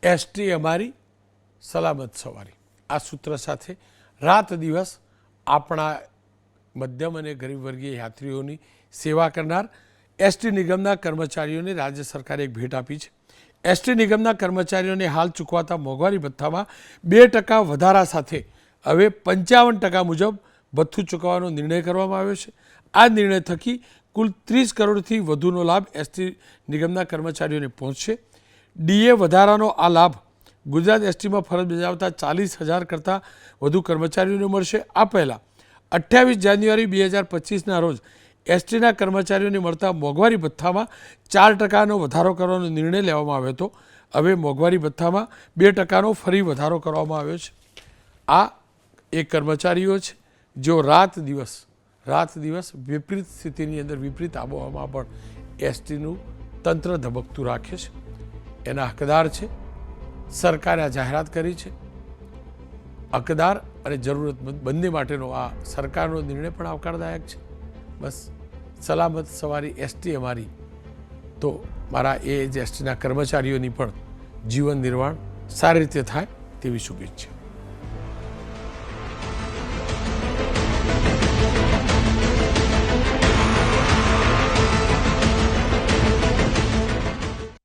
ST અમારી, સલામત સવારી. આ સૂત્ર સાથે રાત દિવસ આપણા મધ્યમ અને ગરીબ વર્ગીય યાત્રીઓની સેવા કરનાર એસટી નિગમના કર્મચારીઓને રાજ્ય સરકારે એક ભેટ આપી છે. એસટી નિગમના કર્મચારીઓને હાલ ચૂકવાતા મોંઘવારી ભથ્થામાં 2% વધારા સાથે હવે 55% મુજબ ભથ્થું ચૂકવવાનો નિર્ણય કરવામાં આવ્યો છે. આ નિર્ણય થકી કુલ 30 કરોડથી વધુનો લાભ એસટી નિગમના કર્મચારીઓને પહોંચશે. ડીએ વધારાનો આ લાભ ગુજરાત એસટીમાં ફરજ બજાવતા 40,000 કરતાં વધુ કર્મચારીઓને મળશે. આ પહેલાં 28 જાન્યુઆરી 2025ના રોજ એસટીના કર્મચારીઓને મળતા મોંઘવારી ભથ્થામાં 4%નો વધારો કરવાનો નિર્ણય લેવામાં આવ્યો હતો. હવે મોંઘવારી ભથ્થામાં 2%નો ફરી વધારો કરવામાં આવ્યો છે. આ એ કર્મચારીઓ છે જેઓ રાત દિવસ વિપરીત સ્થિતિની અંદર, વિપરીત આબોહવામાં પણ એસટીનું તંત્ર ધબકતું રાખે છે. એના હકદાર છે. સરકારે આ જાહેરાત કરી છે. હકદાર અને જરૂરતમંદ બંને માટેનો આ સરકારનો નિર્ણય પણ આવકારદાયક છે. બસ સલામત સવારી એસટી અમારી. તો મારા એ જ એસટીના કર્મચારીઓની પણ જીવન નિર્વાહ સારી રીતે થાય તેવી શુભેચ્છા.